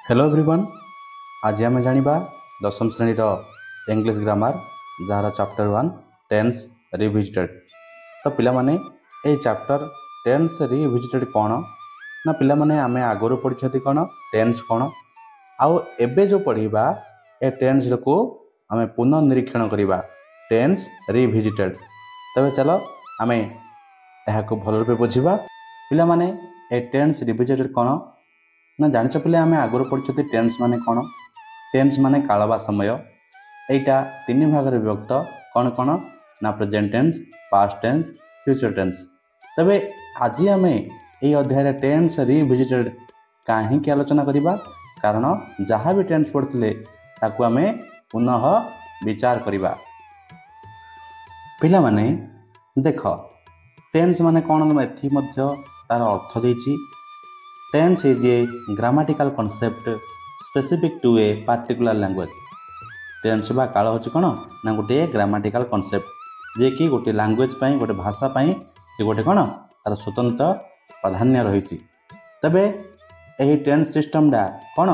Hello everyone. आज आम जाना दशम श्रेणीर इंग्लिश ग्रामर जार चैप्टर 1 टेन्स रिविजिटेड। तो पिला माने ए चैप्टर टेन्स रिविजिटेड कौन ना पिला माने आमे आगुरी पढ़ी कौन टेन्स कौन आउ एबे जो पढ़ा ए टेन्स को आमे पुनः निरीक्षण करवा टेन्स रिविजिटेड। तबे चलो आमे यहाँ को भल रूपे बुझा पिला माने ए टेन्स रिविजिटेड कौन ना जानिच पिले आमे आगुरी पढ़ी टेन्स माने कौन। टेन्स माने काल बा समय एटा तीन भाग में विभक्त कौन कौन ना present tense, past tense, future tense. तबे आज आमे ये अध्याय टेन्स रिविजिटेड कहीं आलोचना करवा कारण जहाँ भी टेन्स पढ़ते ताकू आमे पुनः विचार करवा। पिला माने देख टेन्स माने कौन एथि मध्य तार अर्थ देछि। Tense is a grammatical concept specific to a particular language. Tense बा काल होची कौन ना गोटे ग्रामाटिकल कॉन्सेप्ट जे कि गोटे लैंग्वेज पाई गोटे भाषा पाई से गोटे कौन तार स्वतंत्र प्राधान्य रही। तबे यही टेन्स सिस्टम डा कौन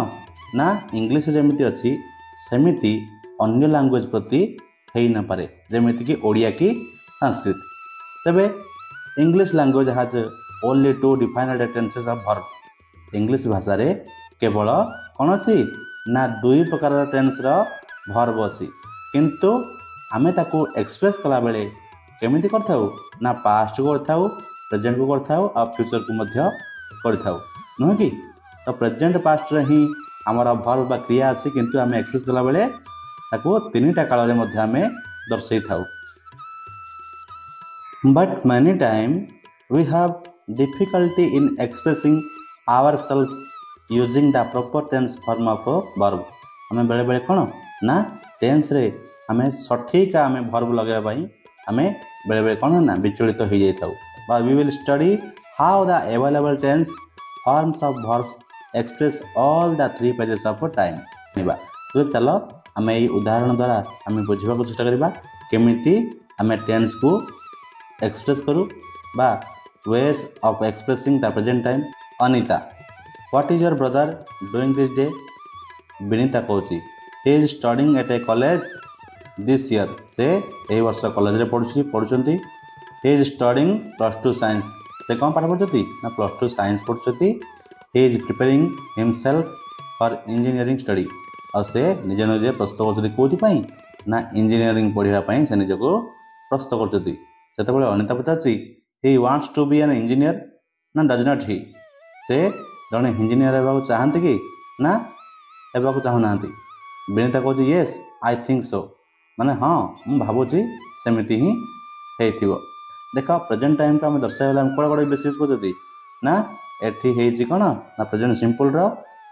ना इंग्लिश जमीती अच्छी सेमिति अन्य लैंग्वेज प्रति है न पारे जमीती कि ओडिया की संस्कृत। तबे English language has only two defined tenses of verbs. English भाषा रे केवल कौन अच्छी ना दुई प्रकार टेन्स वर्ब अच्छी किंतु आमे ताकू एक्सप्रेस कला बेले केमिति करथाउ ना पास्ट को करथाउ, प्रेजेंट को करथाउ और फ्यूचर को मध्य करथाउ नुह कि। तो प्रेजेंट पास्ट रे ही हमर वर्ब बा क्रिया अच्छी किंतु आमे एक्सप्रेस कला बेले ताकू तीनटा काल रे मध्य आमे दर्शाई थाउ। But many time we have difficulty in expressing ourselves using the proper tense form of a verb। हमें बेले बेले कौन ना टेन्स रे हमें सठिक आमे वर्ब लगे हमें बेले बेले कौन ना विचलित हो जाई थाउ। But we will study how the available tense forms of verbs express all the three pages of time. तो चलो हमें ये उदाहरण द्वारा हमें बुझा चेष्टा करवा केमिति हमें टेन्स को एक्सप्रेस करूँ बा ways of expressing the present time। Anita, what is your brother doing this day? Vinita कहूँ he is studying at a college this year। से ए वर्ष कॉलेज रे पढ़ुछंती। he is studying +2 science। से कौन पाठ पढ़ुछंती ना +2 science पढ़ुछंती। he is preparing himself for engineering study। और से निज निजे प्रस्तुत करछंती कोथि पई ना इंजीनियरिंग पढ़िया पई से निज को प्रस्तुत करछंती। सेतेबेले Anita पचारछि he wants to be an engineer ना does not he। से जड़े इंजीनियर होगा चाहती कि ना होगा चाहूना। विनीता कहूँ येस आई थिंक सो माने हाँ मुझे भावुची सेमती ही हो। देख प्रेजेंट टाइम को आम दर्शाइला आम कौन कौन बेस यूज कर ना एटी कौन ना प्रेजेंट सिंपल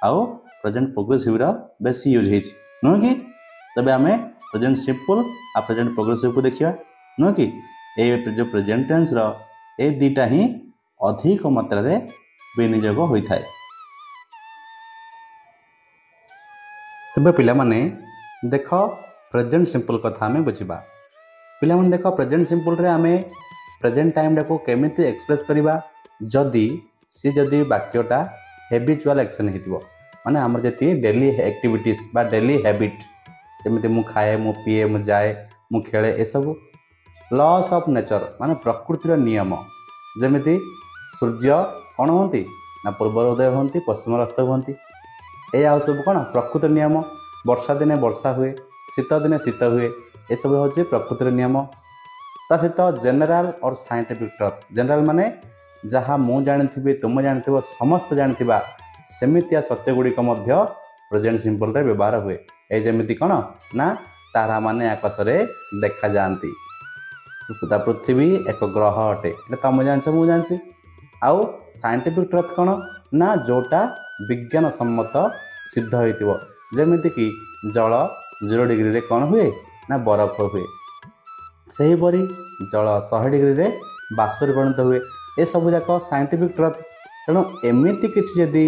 आउ प्रेजेंट प्रोग्रेसिव बेसी यूज हो नुह कि। तबे आम प्रेजेंट सिंपल आ प्रेजेंट प्रोग्रेसिव को देखा नुह कि ये जो प्रेजेंट टेन्स ए दीटा ही अधिक मात्रा रे विनियोग होता है। तबे पिला माने देख प्रेजेंट सिंपल कथा हमें बुझा। पिला माने देख प्रेजेंट सिंपल रे आमे प्रेजेंट टाइम को केमिति एक्सप्रेस करवा जदि सी जदि वाक्यटा हैबिचुअल एक्शन हेतिबो माने हमर जति डेली एक्टिविटीज बा डेली हैबिट जेमिति मु खाए मु पिए मु जाए मु खेले ए सब लॉस ऑफ नेचर माने प्रकृतिर नियम जमिति सूर्य कौन होती ना पूर्व उदय होती पश्चिम अस्त होती यह सब कौन प्रकृतिर नियम। वर्षा दिने वर्षा हुए शीत दिने शीत हुए ये सब हूँ प्रकृतिर नियम। ता सहित जेनेराल और साइंटिफिक ट्रुथ। जेनेराल माने जहाँ मु जानी तुम जानी समस्त जानी सेमितिया सत्य गुड़िक प्रेजेंट सिंपल रे व्यवहार हुए। ये जमिति कौन ना तारा माने आकाश रे देखा जाती। पृथ्वी एक ग्रह अटे तुम जान मुझे जानसी। आउ साइंटिफिक ट्रुथ कौन ना जोटा विज्ञान सम्मत सिद्ध हो जमीती कि जल 0 डिग्री रे कौन हुए ना बरफ हुए सेहीपरि जल 100 डिग्री रे बाष्प परिणत हुए। ये सब जाक साइंटिफिक ट्रुथ। तेणु एमती किसी जदि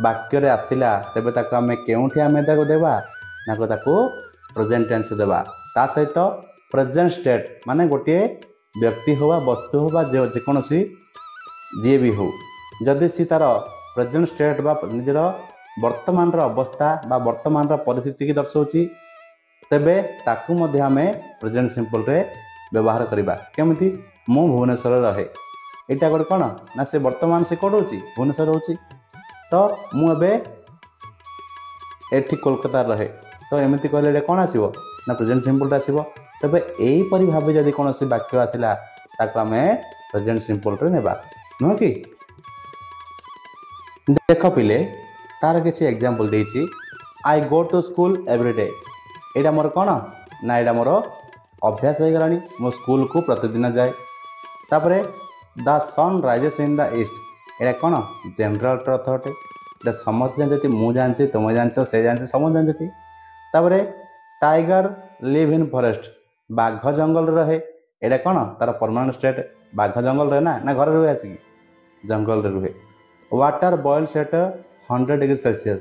वाक्य आसला तेज आम के आम देवा ना प्रेजेंट टेंस देवा। ता सहित प्रेजेंट स्टेट माने गोटे व्यक्ति हो वस्तु हो जेकोसी जी भी हो जदि सी तार प्रेजेंट स्टेट बा निजर वर्तमान अवस्था बा वर्तमान परिस्थिति की दर्शाଉଛି तेबे ताकू मध्य आमे प्रेजेंट सिंपल रे व्यवहार करबा केमिति मु भुवनेश्वर रहे एटा गोटे कौन ना से वर्तमान से कौन रोची भुवनेश्वर रोची तो मु एबे एठी कोलकाता रहे तो एमती कहले कौन आसीबो ना प्रेजेंट सिंपल आसीबो तेबे एही परि भाबे जदि कोनोसी वाक्य आसिला ताको आमे प्रेजेंट सिंपल रे नेबा नो कि देख पिले तार किसी एग्जांपल देछि I go to school every day एटा मोर कौन ना एटा मोर अभ्यास हो गलानी मो स्कूल को प्रतिदिन जाए तापरे the sun rises in the east एटा कौन जनरल ट्रुथ अटे एटा समझ जानते मु जानछि तुम जानछ से जानछि समझ जानछि तापरे टाइगर लिव इन फॉरेस्ट बाघ जंगल रहे एटा कौन तार परमानेंट स्टेट बाघ जंगल रहे ना घर रहे आसिक जंगल रे रहे water boils at 100 degree Celsius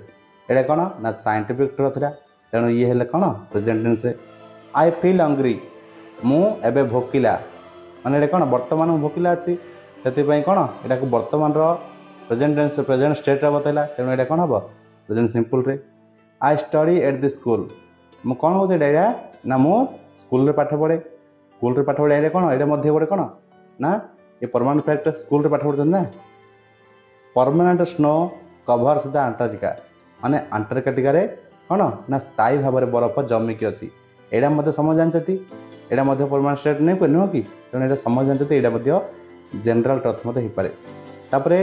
एटा कौन ना साइंटिफिक ट्रुथ रा तेणु ये हेले कौन present tense I feel hungry मु एबे भोकिला माने एटा कौन वर्तमान भोकिला अछि सेति कौन एटा को वर्तमान प्रेजेंट टेंस प्रेजेंट स्टेट रा बतैला तेणु एटा कौन हबो प्रेजेंट सिंपल रे I study at the school मु कौन हो एटा ना मु स्कूल रे पाठ पढ़े एटा कौन एटा मध्ये गोटे कौन ना ये परमानेंट फैक्ट स्कूल रे पाठ पढ़छन ना permanent snow covers the Antarctica माने अंटार्कटिका रे कौन ना स्थायी भाव में बरफ जमिकी अच्छी एटा मध्य समझ जानते एटा मध्य परमानेंट स्टेट नहीं कोई नुह कि तेणु एटा समझ जानते एटा मध्य जनरल ट्रुथ मध्य हो पारे तापरे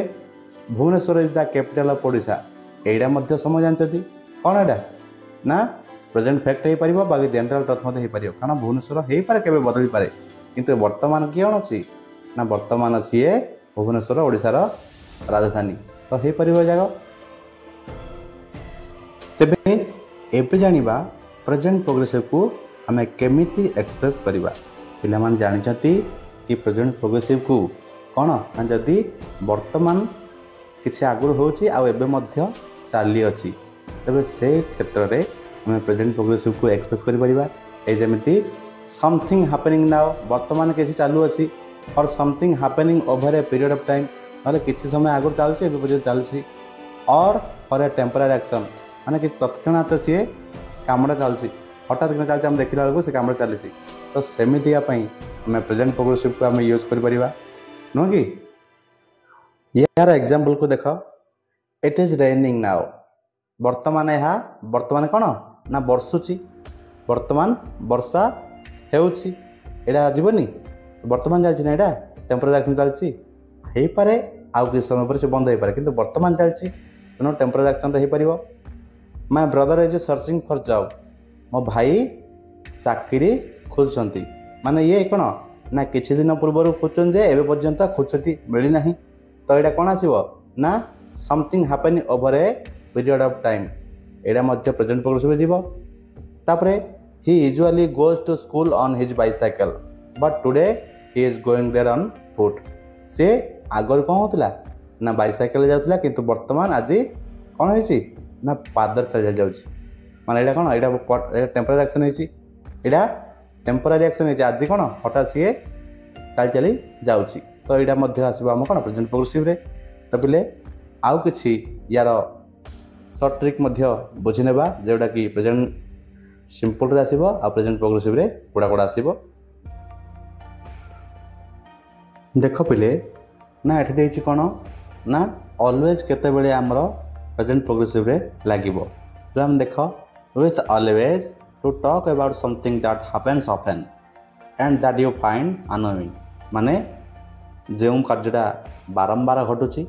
Bhubaneswar is the capital of Odisha एटा मध्य समझ जानते कौन एटा ना प्रेजेंट फैक्ट हो पारिबो बाकी जनरल ट्रुथ मध्य हो पारिबो कारण भुवनेश्वर हो पारे केबे बदली पारे किंतु वर्तमान कियण अछि ना वर्तमान अछि ए भुवनेश्वर ओडिशार राजधानी तो हो पारिबो जागा तेबे एबे जानिबा प्रेजेंट प्रोग्रेसिव को आमे केमिति एक्सप्रेस करिबा पिला मान जानिचती कि प्रेजेंट प्रोग्रेसिव को कोन ना जदी वर्तमान किछि आगुर होची आ एबे मध्य चाली अछि तबे से क्षेत्र रे आमे प्रेजेंट प्रोग्रेसिव को एक्सप्रेस करि परिबा ए जेमिति समथिंग हैपनिंग नाउ वर्तमान किछि चालू अछि और something happening over a period of time माने किछि समय आगुर चालुछि एबे पजे चालुछि और फॉर ए टेम्पररी एक्शन माने कि तत्क्षणात सी कामटा चलुची हठात कि चलती आम देखला बेलू से कामटा चली तो सेमिति आम प्रेजेंट प्रोग्रेसिव को आम यूज कर नुह कि यार एग्जांपल को देख इट इज रेनिंग नाउ वर्तमान यह वर्तमान कौन ना बर्षुची वर्तमान वर्षा हेउची एटा जीवनी वर्तमान चलती ना एटा टेम्पररी एक्शन चलती हो पारे आउ किसी समय पर से बंद हो पारे किंतु वर्तमान चलती तेणु टेम्पररी एक्शन हो पार my brother is searching for job मो भाई चाकरी खोजुंट माने ये कौन ना किछि दिन पूर्व खोजन जे एबे पर्यंत खोजती मिलना तो यहाँ कौन आसो ना something happening over a period of time एटा मध्य प्रेजेंट प्रोग्रेसिव जीवो तापरे he usually goes to school on his bicycle but today he is going there on foot से आगर कौन होता ना बाइसाइकल जाऊला किंतु वर्तमान आज कौन होइछि ना पादर चल जाउछि माने एटा कौन एटा टेम्पररी एक्शन होइछि एटा टेम्पररी एक्शन होइछि आज कौन हठात सी चल चली जाउछि तो यहाँ मध्य आसो आम कौन प्रेजेंट प्रोग्रेसिव रे तो पिले आउ किछि यार सर्ट ट्रिक मध्य बुझी नेबा जोटा कि प्रेजेंट सिंपल रे आसीबो आ प्रेजेंट प्रोग्रेसिव रे कोडा कोडा आसीबो देख पिले ना एठी देछि कोन ना ऑलवेज केते बेले हमरो प्रेजेंट प्रोग्रेसिव रे लागिबो हम देख with always to talk about something that happens often and that you find annoying माने जो कार्यटा बारंबार घटुची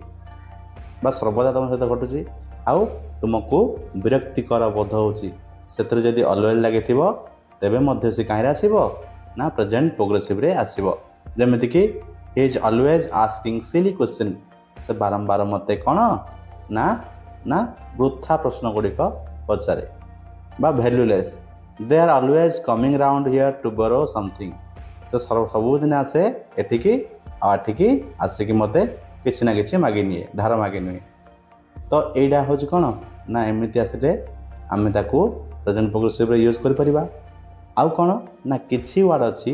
बा सर्वदा तुम सहित घटुची आउ तुमको विरक्तिकर बोध होची सेतरे जदि ऑलवेज लगे तेबे मध्य से कहीं आसीबो ना प्रेजेंट प्रोग्रेसिव रे आसीबो जेमिति कि he is always asking silly question से बारंबार मते कोन ना ना वृथा प्रश्न गुड़िक पचारे बा valueless they are always coming round here to borrow something से सबुदिन आसे एठिकी आठिकी आसिकी मते किछि ना किछि मागी निए धार मागी निए तो एटा हो कौन ना एमती आसले आम ताकू प्रेजेंट प्रोग्रेसिव रे यूज कर परिबा आउ कौन ना किछि वर्ड अच्छी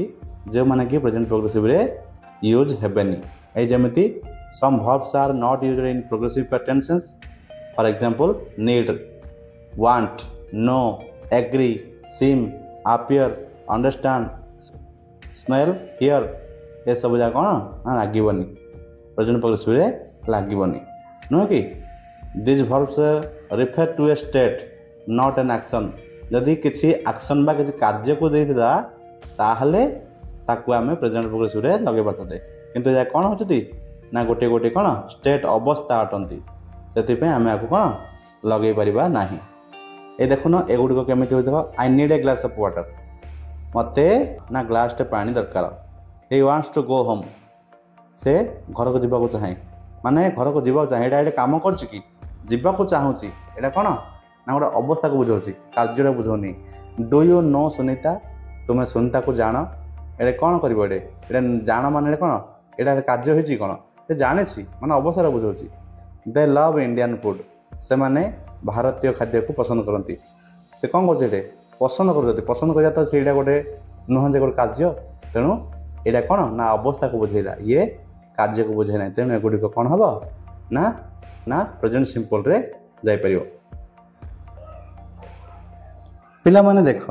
जो माने कि प्रेजेंट प्रोग्रेसिव रे यूज हेबेनी ए जेमिति some verbs are not used in progressive tenses for example need, want, know, agree, seem, appear, understand, smell, hear ये सब जा कौन ना लागोनी प्रेजेंट पर्टिसिपल लागोनी नुह कि this verbs refer to a state not an action जदि किसी एक्शन बा किसी कार्य को देता ताहले ताकू आम प्रेजेंट पर्टिसिपल लगे पारते किंतु या कौन होती ना गोटे गोटे कौन स्टेट अवस्था अटंती से आम आपको कौन लगे पारिबा नाही। ये देखुन एगुड़िक केमी हो I need a glass of water मते ना ग्लासटे पानी दरकार he wants to go home से घर को जावाक चाहे माने घर को जावाक चाहे ये कम कर चाहूँगी यहाँ कौन ना गोटे अवस्था को बुझाऊँ कार्य बुझाऊनी डू यू नो सुनीता तुम्हें सुनीता को जान ये कौन कर जान मान कौन यहाँ कार्य होती कौन ये जानी माने अवस्था बुझाऊँ दे लव इंडियन फूड से माने भारतीय खाद्य को पसंद करती से कौन कर पसंद कर पसंद करा तो सीटा गोटे नुह जे गोटे कार्य तेणु यहाँ कौन ना अवस्था को बुझेगा ये कार्य को बुझे ना तेणु एगुड़िक कौन हम ना ना प्रेजेंट सिंपल रे जापर पिला माने देख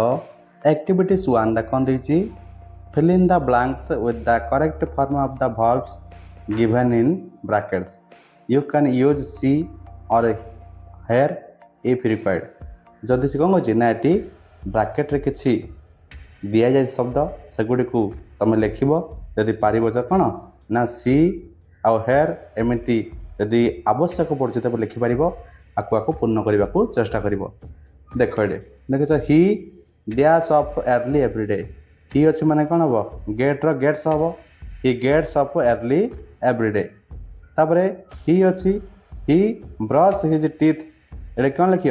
एक्टिविटीज 1 कौन देती fill in the blanks with the correct form of the verbs given in brackets you can use see or hear if required जदि से कौन कर ना ये ब्रैकेट रे किसी दि जाए शब्द सेगुड़ी को तुम लिख जदि पार तो कौन ना सी आउ हेयर एमती जदि आवश्यक पड़े तब लिखिपर आपको पूर्ण करने को चेष्टा कर देख ये देख he dash off early everyday ही अच्छे माने कौन हम गेट्र गेट्स हम he gets off early everyday तापर ही अच्छी ही ब्रश हिज टीथ ये कौन लिख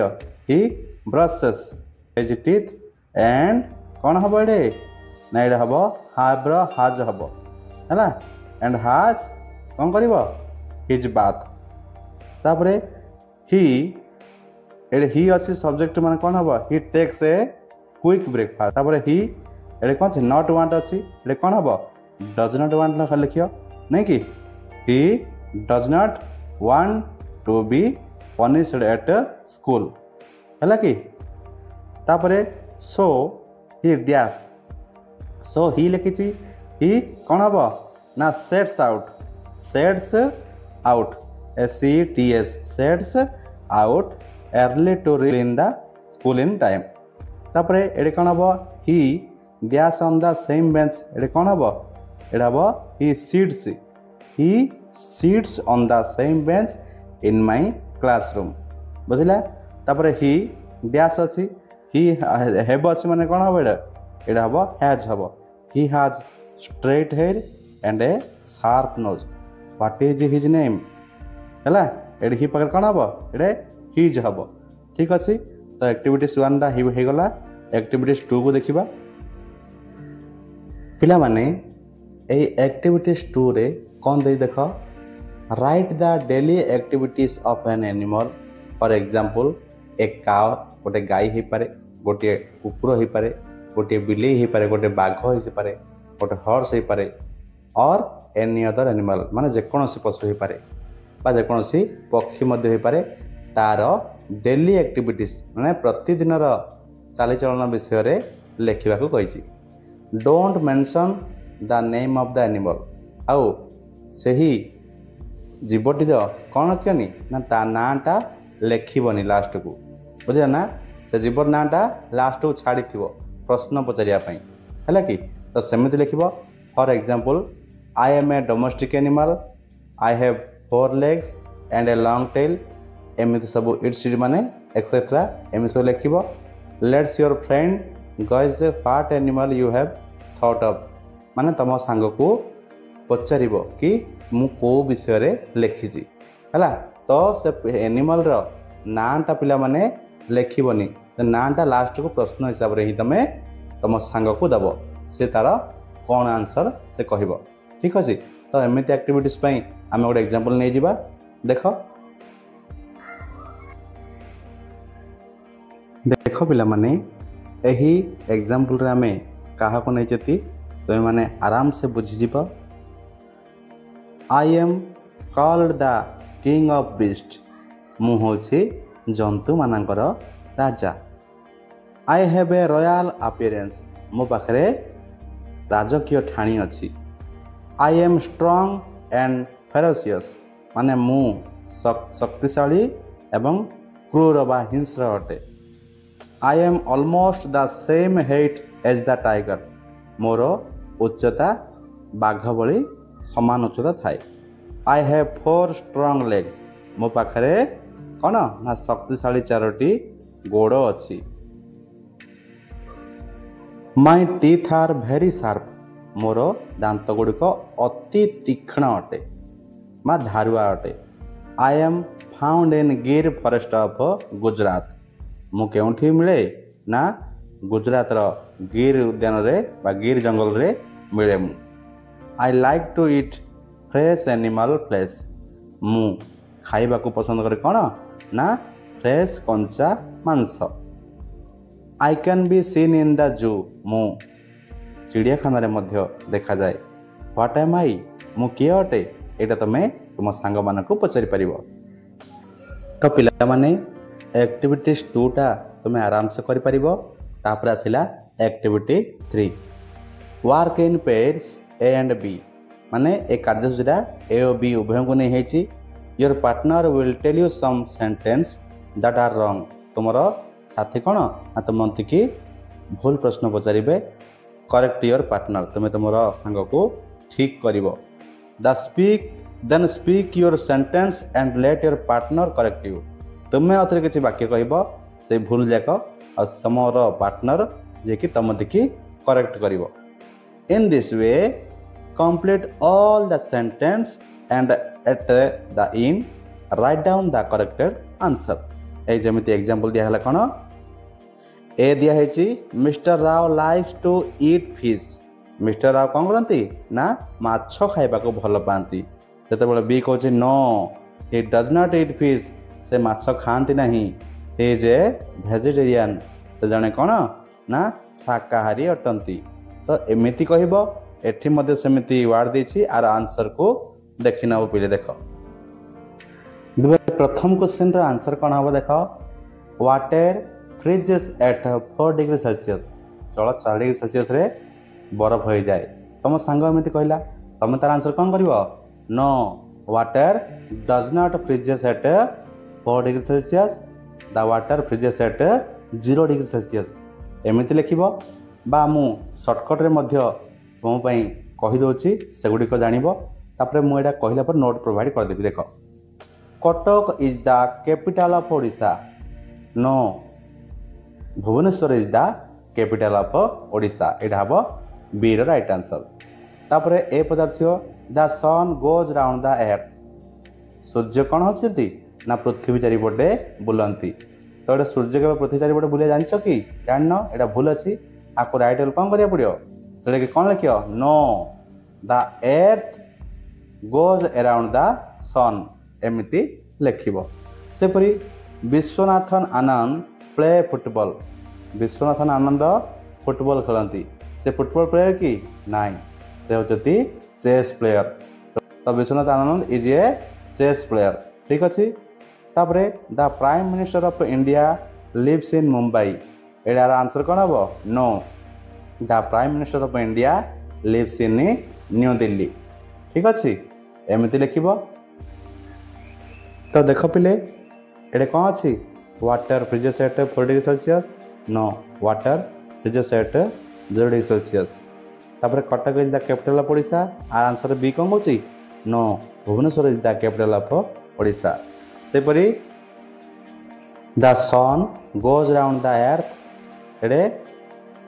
ही ब्रशेस हिज टीथ एंड कौन हम ये ना ये हम हाब्र हाज हम है एंड हाज कौन कर हिज बाथ तापर ही ही अच्छी सब्जेक्ट मान कौन हम ही टेक्स ए क्विक ब्रेकफास्ट तापर ही ये कौन से नॉट वांट अच्छी ये कौन हम डज नॉट वांट लिख नहीं कि he does not want to be punished at school है कि तापर सो ही डैश सो ही लिखी ही कौन हम ना sets out SETS sets out early to reach in the school in time तापर ये कौन हम he dash on the same bench ये कौन हम ये हम he sits on the same bench in my classroom बुझला तापर ही डैश अच्छी ही हेब अच्छी माने कौन हम ये hmm has hmm he has straight hair and a sharp nose what is his name है ये ही पाखे कौन हम ये हिज हम ठीक अच्छे तो एक्टिविटीज 1 हो गला एक्टिविटीज 2 को देखा पिला माने ए एक्टिविटीज 2 रे कौन दे देख right the daily activities of an animal for example a cow गोटे गाई हो पारे गोटे कुकुर हो पारे गोटे बिलेई हो पारे गोटे बाघ हो पारे गोटे हॉर्स हो पारे और एनी अदर एनिमल माने जेकोसी पशु हो पारे बा जेकोसी पक्षी मध्य हो पारे तार डेली एक्टिविटीज माने प्रतिदिन चालीचलन विषय रे लिखा कही don't mention the name of the animal आउ सही जीवटी कौन रखनी ना ता नाटा लिखबनी लास्ट को बुझे ना से जीवर नाटा लास्ट को छाड़ी प्रश्न पचारियापी है कि तो सेमती लिख for example I am a domestic animal I have 4 legs and a long tail एमती सब इट्स माने एक्सेट्रा एमती सब लिख let's your friend guys what animal you have thought of माने तुम सांग को पचार कि मु को विषय रे लिखी है तो से एनिमल रो नाटा पिला माने लिखबनी नाटा लास्ट को प्रश्न हिसाब से ही तुम तुम सांग को दब से तार कौन आंसर से कह ठीक अच्छे तो एमती एक्टिविटीज आम गोटे एग्जांपल नहीं जावा देख देख पिला माने यही एग्जांपल रे आमे कहा को नहीं तुम माने आराम से बुझीज I am called the king of beast ମୁଁ ହେଉଛି ଜନ୍ତୁମାନଙ୍କର ରାଜା। I have a royal appearance, ମୋ ପାଖରେ ରାଜକୀୟ ଠାଣି ଅଛି। I am strong and ferocious, ମାନେ ମୁଁ ଶକ୍ତିଶାଳୀ ଏବଂ କ୍ରୁର ବା ହିଂସ୍ର ଅଟେ। I am almost the same height as the tiger, ମୋର ଉଚ୍ଚତା ବାଘ ଭଳି ସମାନ ଉଚ୍ଚତା ଥାଏ। ଆଇ ହ୍ୟାଭ୍ 4 ଷ୍ଟ୍ରଙ୍ଗ ଲେଗ୍ସ, ମୋ ପାଖରେ କ'ଣ ନା ଶକ୍ତିଶାଳୀ 4ଟି ଗୋଡ଼ ଅଛି। ମାଇ ଟିଥ୍ ଆର୍ ଭେରି ସାର୍ପ, ମୋର ଦାନ୍ତ ଗୁଡ଼ିକ ଅତି ତୀକ୍ଷ୍ଣ ଅଟେ ବା ଧାରୁଆ ଅଟେ। I M ଫାଉଣ୍ଡ in Gir forest of Gujarat, ମୁଁ କେଉଁଠି ମିଳେ ନା ଗୁଜରାଟର ଗିର୍ ଉଦ୍ୟାନରେ ବା ଗିର୍ ଜଙ୍ଗଲରେ ମିଳେ ମୁଁ। I like to eat fresh animal flesh, ମୁଁ ଖାଇବାକୁ ପସନ୍ଦ କରେ କ'ଣ ନା ଫ୍ରେଶ୍ କଞ୍ଚା ମାଂସ। I can be seen in the zoo, ମୁଁ ଚିଡ଼ିଆଖାନାରେ ମଧ୍ୟ ଦେଖାଯାଏ। ହ୍ୱାଟ୍ ଏମ୍ ଆଇ, ମୁଁ କିଏ ଅଟେ, ଏଇଟା ତୁମେ ତୁମ ସାଙ୍ଗମାନଙ୍କୁ ପଚାରିପାରିବ। ତ ପିଲାମାନେ ଆକ୍ଟିଭିଟିଜ୍ 2ଟା ତୁମେ ଆରାମସେ କରିପାରିବ। ତାପରେ ଆସିଲା activity 3, work in pairs A and B, ମାନେ ଏ କାର୍ଯ୍ୟସୂଚୀଟା ଏ ଓ ବି ଉଭୟଙ୍କୁ ନେଇ ହେଇଛି। Your partner will tell you some sentence that are wrong, ତୁମର ସାଥୀ କ'ଣ ନା ତୁମକୁ ଭୁଲ ପ୍ରଶ୍ନ ପଚାରିବେ। କରେକ୍ଟ ୟୋର ପାର୍ଟନର, ତୁମେ ତୁମର ସାଙ୍ଗକୁ ଠିକ୍ କରିବ। Then speak your sentence and let your partner correct you, ତୁମେ ଆଉଥରେ କିଛି ବାକ୍ୟ କହିବ ସେଇ ଭୁଲ ଯାକ ଆଉ ତୁମର ପାର୍ଟନର ଯିଏକି ତୁମକୁ କରେକ୍ଟ କରିବ। In this way complete all the sentence and at the end write down the corrected answer. ଏଇ ଯେମିତି ଏକ୍ଜାମ୍ପଲ୍ ଦିଆହେଲା କ'ଣ, ଏ ଦିଆହେଇଛି mister Rao likes to eat fish, mister Rao କ'ଣ କରନ୍ତି ନା ମାଛ ଖାଇବାକୁ ଭଲ ପାଆନ୍ତି। ସେତେବେଳେ ବି କହୁଛି no he does not eat fish, ସେ ମାଛ ଖାଆନ୍ତି ନାହିଁ। ହି ଇଜ୍ ଏ ଭେଜିଟେରିଆନ୍, ସେ ଜଣେ କ'ଣ ନା ଶାକାହାରୀ ଅଟନ୍ତି। ତ ଏମିତି କହିବ। ଏଠି ମଧ୍ୟ ସେମିତି ୱାର୍ଡ଼ ଦେଇଛି, ଆର ଆନ୍ସରକୁ ଦେଖିନେବ ପିଲେ। ଦେଖ ପ୍ରଥମ କ୍ୱେଶ୍ଚିନ୍ର ଆନ୍ସର କ'ଣ ହେବ ଦେଖ, water freezes at 4 degree Celsius, ଜଳ 4 ଡିଗ୍ରୀ ସେଲସିୟସ୍ରେ ବରଫ ହୋଇଯାଏ। ତୁମ ସାଙ୍ଗ ଏମିତି କହିଲା, ତୁମେ ତାର ଆନ୍ସର କ'ଣ କରିବ, no water does not freezes at 4 degree Celsius, the water freezes at 0 degree Celsius, ଏମିତି ଲେଖିବ। ବା ମୁଁ ସର୍ଟକଟ୍ରେ ମଧ୍ୟ ତୁମ ପାଇଁ କହିଦେଉଛି, ସେଗୁଡ଼ିକ ଜାଣିବ। ତାପରେ ମୁଁ ଏଇଟା କହିଲା ପରେ ନୋଟ୍ ପ୍ରୋଭାଇଡ଼ କରିଦେବି। ଦେଖ, Cuttack is the capital of Odisha, no Bhubaneswar is the capital of Odisha, ଏଇଟା ହେବ ବିର ରାଇଟ୍ ଆନ୍ସର। ତାପରେ ଏ ପଚାରୁଥିବ, ଦ sun goes round the earth, ସୂର୍ଯ୍ୟ କ'ଣ ହେଉଛନ୍ତି ନା ପୃଥିବୀ ଚାରିପଟେ ବୁଲନ୍ତି। ତ ଏଇଟା ସୂର୍ଯ୍ୟ କେବେ ପୃଥିବୀ ଚାରିପଟେ ବୁଲିବା ଜାଣିଛ କି, ଜାଣିନ, ଏଇଟା ଭୁଲ ଅଛି। ଆକୁ ରାଇଟ୍ ହେଲେ କ'ଣ କରିବାକୁ ପଡ଼ିବ, ସେଇଟାକି କ'ଣ ଲେଖିବ, no the earth goes around the sun, ଏମିତି ଲେଖିବ। ସେପରି Viswanathan Anand play football, Viswanathan Anand football ଖେଳନ୍ତି। ସେ ଫୁଟବଲ୍ ପ୍ଲେୟର କି ନାହିଁ, ସେ ହେଉଛନ୍ତି ଚେସ୍ ପ୍ଲେୟର। ତ Viswanath Anand is a chess player, ଠିକ୍ ଅଛି। ତାପରେ the prime minister of India lives in Mumbai, ଏଇଟାର ଆନ୍ସର କ'ଣ ହେବ, no the prime minister of India lives in New Delhi, ଠିକ୍ ଅଛି। ଏମିତି ଲେଖିବ। ତ ଦେଖ ପିଲେ, ଏଇଟା କ'ଣ ଅଛି, water freezes at 4 degree Celsius, no water freezes at 0 degree Celsius. ତାପରେ Cuttack is the capital of Odisha, ଆର ଆନ୍ସର ବି କ'ଣ କହୁଛି, no Bhubaneswar is the capital of Odisha. ସେପରି the sun goes round the earth, ଏଡ଼େ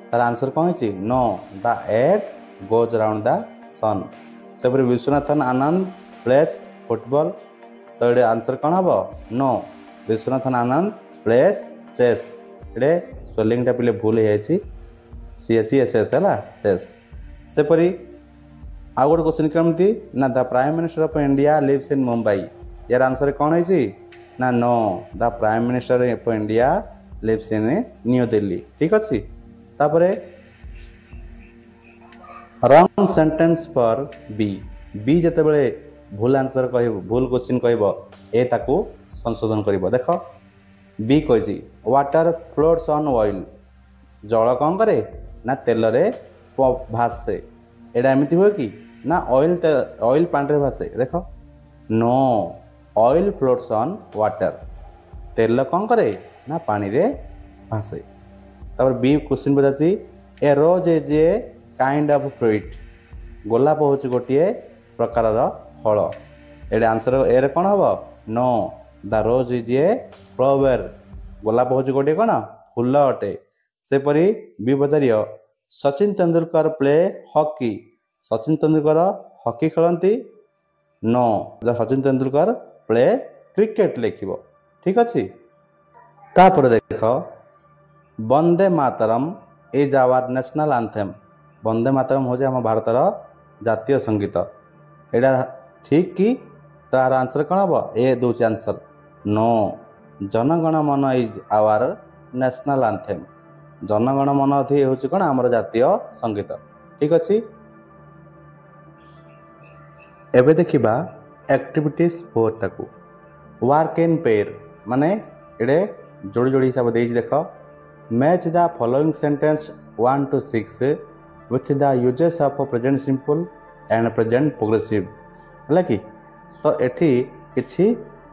ତାର ଆନ୍ସର କ'ଣ ହେଇଛି, no the earth goes round the sun. ସେପରି ବିଶ୍ୱନାଥନ ଆନନ୍ଦ ପ୍ଲେସ୍ ଫୁଟବଲ୍, ତ ଏଡ଼େ ଆନ୍ସର କ'ଣ ହେବ, ନୋ ବିଶ୍ୱନାଥନ ଆନନ୍ଦ ପ୍ଲେସ୍ ଚେସ୍। ଏଡ଼େ ସ୍ପେଲିଂଟା ପିଲେ ଭୁଲ ହେଇଯାଇଛି, CHESS ହେଲା, ଚେସ୍। ସେପରି ଆଉ ଗୋଟେ କ୍ୱେଶ୍ଚିନ୍ କେମିତି ନା the prime minister of India lives in Mumbai, ୟାର ଆନ୍ସର କ'ଣ ହେଇଛି ନା no the prime minister of India lives in New Delhi, ଠିକ୍ ଅଛି। ତାପରେ ରଙ୍ଗ ସେଣ୍ଟେନ୍ସ ଫର୍ ବି, ବି ଯେତେବେଳେ ଭୁଲ ଆନ୍ସର କହିବ, ଭୁଲ କ୍ୱେଶ୍ଚିନ୍ କହିବ, ଏ ତାକୁ संशोधन करिबो देखो बी कहिछि वाटर फ्लोट्स ऑन ऑयल जल कौन करे ना तेल रे भासे एटा एमती हुए कि ना ऑयल पानी रे भासे देखो no oil floats on water तेल कौन करे ना पानी रे भासे तापर बी क्वेश्चन पचासी a rose is a kind of fruit गोलाप होची गोटिए प्रकार फल एडे आंसर ए रे कौन हम no the rose is a flower गोलाप होची गोटिए कौन फूल अटे सेपरी बी पचारियो Sachin Tendulkar play hockey Sachin Tendulkar hockey खेलती no the Sachin Tendulkar play cricket लिखिबो ठीक अछि तापर देख Vande Mataram is our national anthem Vande Mataram हो आम भारतर जातीय संगीत एटा ठीक कि तार आंसर कौन हम ए दूसरी आंसर नो जनगण मन इज आवर नेशनल एंथम जनगण मन हूँ कौन आमर जातीय संगीत ठीक अच्छे एबे देखिबा एक्टिविटीज 4 टाकू वर्क इन पेयर माने एडे जोड़ी जोड़ी हिसाब दे देख match the following sentence 1 to 6 with the uses of present simple and present progressive है कि तो एठी किछि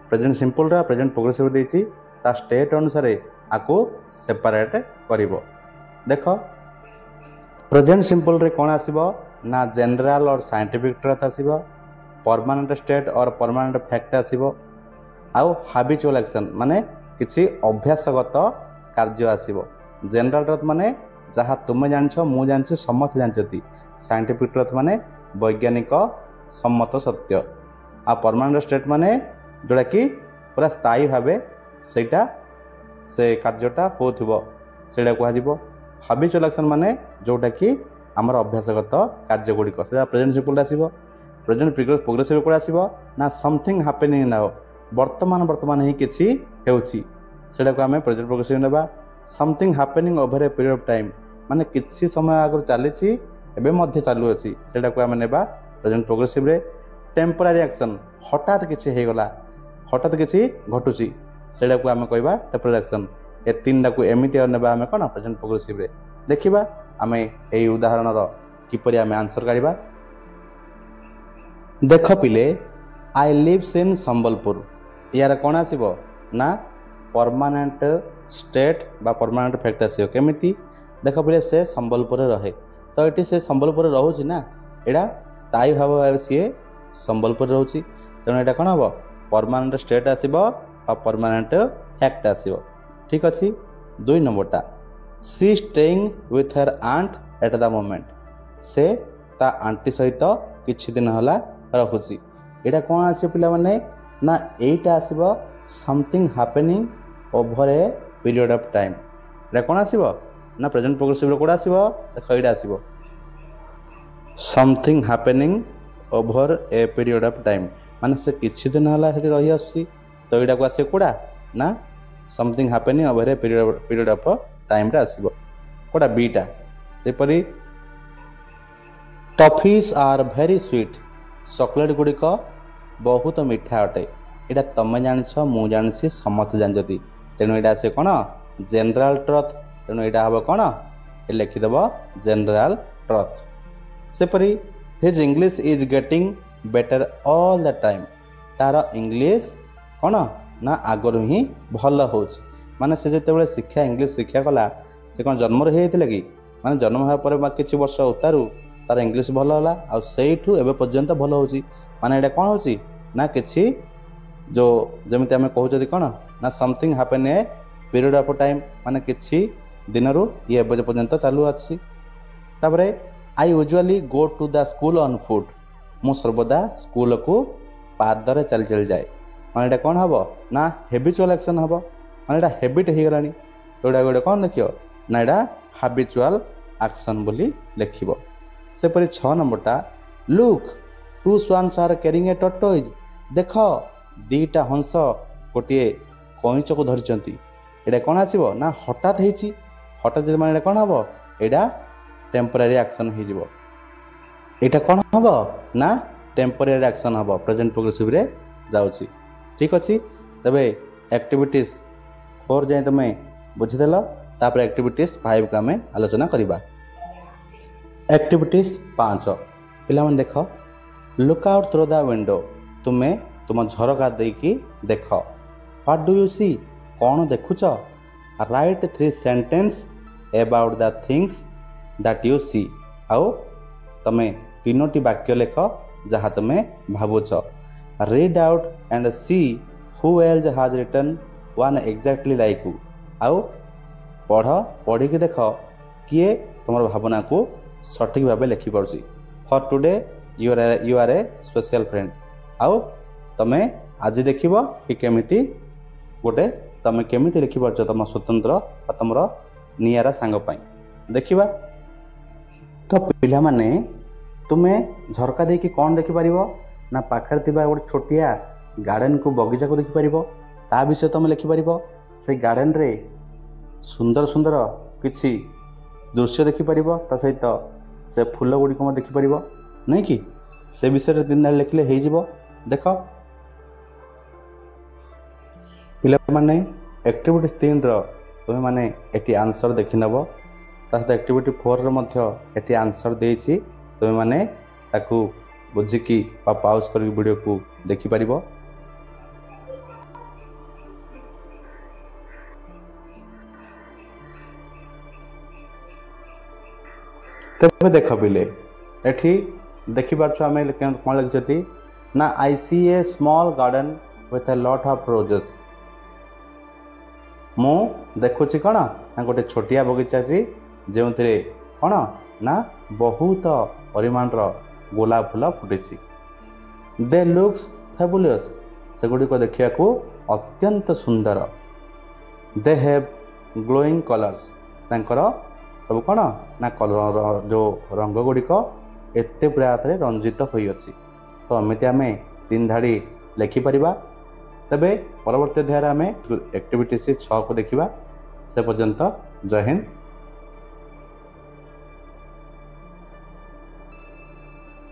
प्रेजेंट सिंपल रा प्रेजेंट प्रोग्रेसिव देछि ता स्टेट अनुसार आको सेपरेट करिवो देखो प्रेजेंट सिंपल रे कोन आसीबो ना जनरल और साइंटिफिक ट्रुथ आसीबो परमानेंट स्टेट और परमानेंट फैक्ट आसीबो आउ हैबिचुअल एक्शन माने किछि अभ्यासगत कार्य आसीबो जनरल ट्रुथ माने जहाँ तुम जानछ मु जानछ समस्त जानछती साइंटिफिक ट्रुथ माने वैज्ञानिक सम्मत सत्य आ परमानेंट स्टेट माने जोड़ा कि पूरा स्थायी भावे सेटा से कार्यटा होथिबो सेटा कहजिबो हैबिचुअल एक्शन माने जोटा कि हमर अभ्यासगत कार्य गुडी को सेटा प्रेजेंट सिंपल आसीबो प्रेजेंट प्रोग्रेसिव को आसीबो ना समथिंग हैपनिंग नाउ वर्तमान ही किछि हेउछि सेटा को हमें प्रेजेंट प्रोग्रेसिव नेबा something happening over a period of time माने किछि समय आगर चलीछि एबे मध्य चालू अछि सेटा को हमें नेबा प्रेजेंट प्रोग्रेसिव रे टेम्पररी एक्शन हठात किछि हे गला हठात किछि घटुछि सेटा को हमें कहबा टेम्पररी एक्शन ए तीनटा को एमिति नेबा हमें कोन प्रेजेंट प्रोग्रेसिव रे देखिबा हमें एई उदाहरण रो किपरि हमें आंसर करिबा देख पिले आई लिव्स इन संबलपुर यार कौन आसीबो ना परमानेंट स्टेट बा परमानेंट फैक्ट आसीबो केमिति देख पिले से संबलपुर रहे तो ये से संबलपुर रोचे ना एटा स्थायी भाव सी संबलपुर रोचे तेणु यहाँ कौन हम परमानेंट स्टेट आसीबो और परमानेंट फैक्ट आसीबो ठीक अच्छे 2 नंबरटा she staying with her aunt at the moment से ता आंटी सहित किछि दिन होला रखुची एटा कौन आसीबो पिला माने ना एटा आसीबो something happening over a period of time एटा कौन आसीबो ना प्रेजेंट प्रोग्रेसिव कोड आसीबो देखो एटा आसीबो something happening over a period of time माने से किछि दिन होला सेठी रही आसी तो एटा को आसे कोडा ना something happening over a period of time रा आसीबो कोडा बीटा सेपरी toffees are very sweet chocolate गुड़िक बहुत मीठा अटे यहाँ तुम जानछ मु जानसी समस्त जानती तेणु यहाँ आसे कौन जनरल ट्रुथ तेणु यहाँ हम कौन ये लिखिदेव जनरल ट्रुथ सेपरी his English is getting better all the time तार इंग्लिश कौन ना आगरू ही भल हो माने से जो शिक्षा इंग्लिश शिक्षा कला से कौन जन्म होता कि माने जन्म होगा किसी वर्ष उतारू तार इंग्लिश भल है आउ सेठू एवं पर्यंत भल हो माने यहाँ कौन हो ना किसी जो जमी आम कहते कौन ना something happen a period of time माने किसी दिन रु ये पर्यंत चालू अच्छी तापर I usually go to the school on foot मु सर्वदा स्कूल को पादरे चली चली जाए माने यहाँ कौन हम ना हैबिचुअल एक्शन हम माने यहाँ हैबिट हो गलानी तो यहाँ गोटे कौन लिख ना यहाँ हैबिचुअल एक्शन बोली लिखिब सेपरी 6 नंबरटा look 2 swans are carrying a tortoise देख 2टा हंस गोटे कईच को धरिचंती एटा कौन आसीबो ना हठात होईची हठात माने कौन हम एटा टेम्पररी एक्शन हो एटा कौन हम ना टेम्पररी एक्शन हम प्रेजेंट प्रोग्रेसिव रे जाउची ठीक अच्छे तेबे एक्टिविटीज 4 जाए तुम बुझीदेल तापर एक्टिविटीज 5 को आम आलोचना करवा। एक्टिविटीज 5 पिला मन देख look out through the window तुम्हें तुम झरका देकी देख व्हाट डू यू सी कौन देखुच write 3 sentence about the things that you see आउ तुम्हें 3टी वाक्य लिख जहाँ तुम्हें भावुच read out and see who else has written one exactly like you आउ पढ़ के देख किए तुम भावना को सठिक भाव लिखि पार्सी for today you are a special friend आउ तमें आज देख कि केमिति गोटे तमें केमिति लिखि पार्छ तुम स्वतंत्र तुम नियारा सांग देखिबा। तो पिला माने तुम्हें झरका देकी कौन देखि पारिबो ना पाखर थिबा गोटे छोटिया गार्डन को बगीचा को देखि पारिबो ता विषय तुम लिखि पारिबो से गार्डन रे सुंदर सुंदर किछि दृश्य देखि पारिबो ता सहित से फूल गुडी को देखि पारिबो नहीं कि से विषय दिन दाड़ लिखले हे जिवो। देख पिला माने एक्टिविटी 3 रो तुम माने एटी आंसर देखि नबो ता सहित एक्टिविटी 4 रो मध्य एटी आंसर देछि तुम माने ताकू बुझिकी पाउज कर वीडियो को देखि पारिबो। तब देख पिले एठी देखि पारछ आमे कोन लिखजती ना I see a small garden with a lot of roses मु देखुची कौन ना गोटे छोटिया बगीचाटी जो कौन ना बहुत परिमाण गोलाप फूल फुटी दे लुक्स फेबुलस से गुड़िक देखा अत्यंत सुंदर दे हैव ग्लोइंग कलर्स तांकर सब कौन ना कलर जो रंग गुड़िक एत पूरा रंजित होइछि। तो एमती आम 3 धाड़ी लिखिपर तेबे परवर्ती अध्याय आम एक्टिविटी 6 को देखा से पर्यंत जय हिंद।